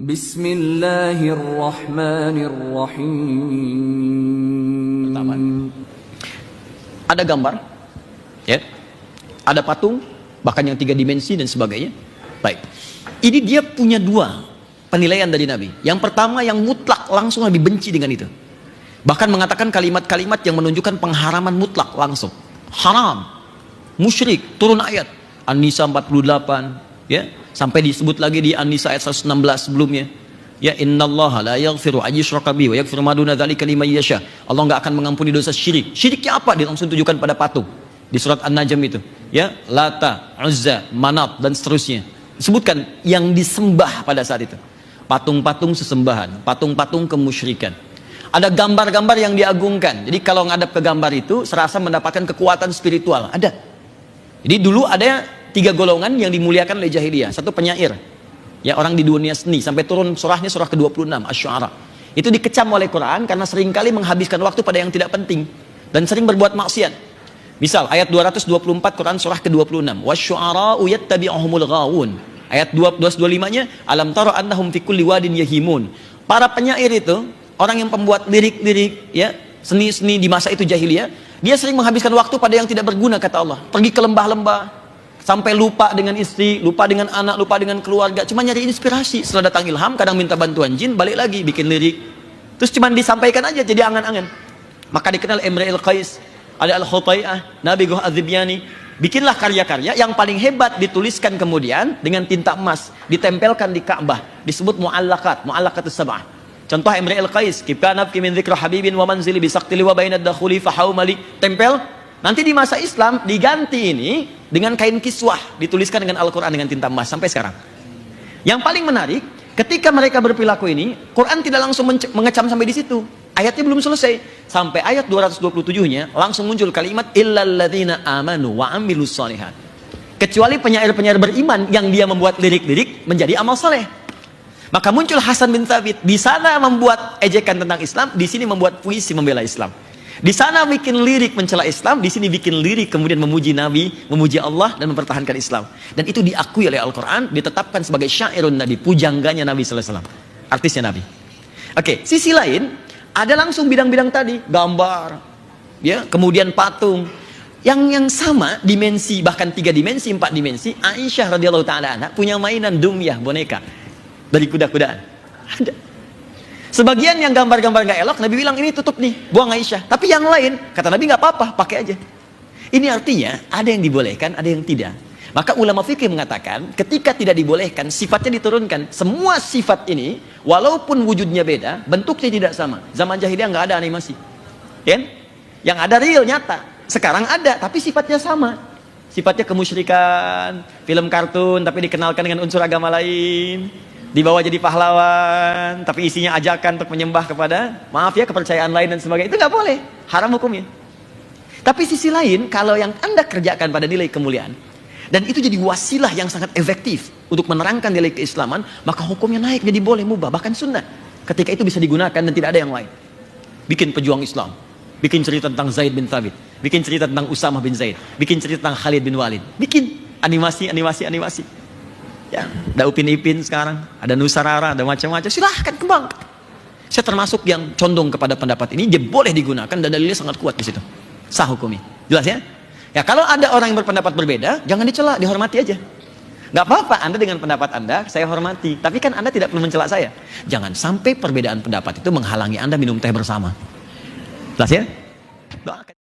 Bismillahirrahmanirrahim. Pertama, ada gambar, ya, ada patung, bahkan yang 3 dimensi dan sebagainya. Baik, ini dia punya 2 penilaian dari Nabi. Yang pertama yang mutlak, langsung Nabi benci dengan itu. Bahkan mengatakan kalimat-kalimat yang menunjukkan pengharaman mutlak langsung. Haram, musyrik, turun ayat An-Nisa 48, ya, sampai disebut lagi di An-Nisa ayat 116 sebelumnya. Ya, innallaha la yaghfiru an yushraka bihi wa yaghfiru ma duna dzalika liman yasha. Allah enggak akan mengampuni dosa syirik. Syiriknya apa? Dia langsung tunjukkan pada patung. Di surat An-Najm itu, ya, Lata, Uzza, Manat dan seterusnya. Disebutkan yang disembah pada saat itu. Patung-patung sesembahan, patung-patung kemusyrikan. Ada gambar-gambar yang diagungkan. Jadi kalau ngadap ke gambar itu serasa mendapatkan kekuatan spiritual. Ada. Jadi dulu ada 3 golongan yang dimuliakan oleh jahiliyah. Satu penyair, ya, orang di dunia seni, sampai turun surahnya surah ke-26 Asy-Syu'ara. Itu dikecam oleh Quran karena seringkali menghabiskan waktu pada yang tidak penting dan sering berbuat maksiat. Misal ayat 224 Quran surah ke-26, wasyu'ara'u yattabi'uhumul ghawun. Ayat 225-nya, alam tara annahum fi kulli wadin yahimun. Para penyair itu, orang yang pembuat lirik-lirik, ya, seni-seni di masa itu jahiliyah, dia sering menghabiskan waktu pada yang tidak berguna, kata Allah. Pergi ke lembah-lembah, sampai lupa dengan istri, lupa dengan anak, lupa dengan keluarga, cuma nyari inspirasi. Setelah datang ilham, kadang minta bantuan jin, balik lagi bikin lirik, terus cuma disampaikan aja jadi angan-angan. Maka dikenal Imrul Qais, ada Al-Khutai'ah, Nabi Guh Az-Zibyani. Bikinlah karya-karya yang paling hebat, dituliskan kemudian dengan tinta emas, ditempelkan di Ka'bah, disebut mu'allaqatus sab'ah. Contoh Imrul Qais, kifanab min dzikra habibin wa manzili bisaqtili wa bainad dakhuli fahaumali, tempel. Nanti di masa Islam diganti ini dengan kain kiswah, dituliskan dengan Al-Quran dengan tinta emas sampai sekarang. Yang paling menarik, ketika mereka berperilaku ini, Quran tidak langsung mengecam sampai di situ. Ayatnya belum selesai. Sampai ayat 227-nya langsung muncul kalimat illalladzina amanu wa amilus shalihat. Kecuali penyair-penyair beriman yang dia membuat lirik-lirik menjadi amal saleh. Maka muncul Hasan bin Thabit, di sana membuat ejekan tentang Islam, di sini membuat puisi membela Islam. Di sana bikin lirik mencela Islam, di sini bikin lirik kemudian memuji Nabi, memuji Allah dan mempertahankan Islam. Dan itu diakui oleh Al-Quran, ditetapkan sebagai syairun Nabi, pujangganya Nabi sallallahu alaihi wasallam, artisnya Nabi. Oke, sisi lain ada langsung bidang-bidang tadi, gambar, ya, kemudian patung, yang sama dimensi, bahkan 3 dimensi, 4 dimensi. Aisyah radhiyallahu taala anha punya mainan dumyah, boneka dari kuda-kudaan. Ada. Sebagian yang gambar-gambar nggak elok, Nabi bilang ini tutup nih, buang Aisyah. Tapi yang lain, kata Nabi nggak apa-apa, pakai aja. Ini artinya ada yang dibolehkan, ada yang tidak. Maka ulama fikih mengatakan, ketika tidak dibolehkan, sifatnya diturunkan. Semua sifat ini, walaupun wujudnya beda, bentuknya tidak sama. Zaman jahiliyah nggak ada animasi, kan? Yang ada real, nyata. Sekarang ada, tapi sifatnya sama. Sifatnya kemusyrikan, film kartun, tapi dikenalkan dengan unsur agama lain. Dibawa jadi pahlawan, tapi isinya ajakan untuk menyembah kepada, maaf ya, kepercayaan lain dan sebagainya. Itu nggak boleh, haram hukumnya. Tapi sisi lain, kalau yang Anda kerjakan pada nilai kemuliaan, dan itu jadi wasilah yang sangat efektif untuk menerangkan nilai keislaman, maka hukumnya naik jadi boleh, mubah, bahkan sunnah. Ketika itu bisa digunakan dan tidak ada yang lain. Bikin pejuang Islam, bikin cerita tentang Zaid bin Thabit, bikin cerita tentang Usamah bin Zaid, bikin cerita tentang Khalid bin Walid, bikin animasi. Ya, ada Upin Ipin sekarang, ada Nusarara, ada macam-macam. Silahkan kembang. Saya termasuk yang condong kepada pendapat ini, dia boleh digunakan dan dalilnya sangat kuat di situ. Sah hukumnya. Jelas ya? Ya, kalau ada orang yang berpendapat berbeda, jangan dicela, dihormati aja. Nggak apa-apa, Anda dengan pendapat Anda, saya hormati. Tapi kan Anda tidak perlu mencela saya. Jangan sampai perbedaan pendapat itu menghalangi Anda minum teh bersama. Jelas ya? Doakan.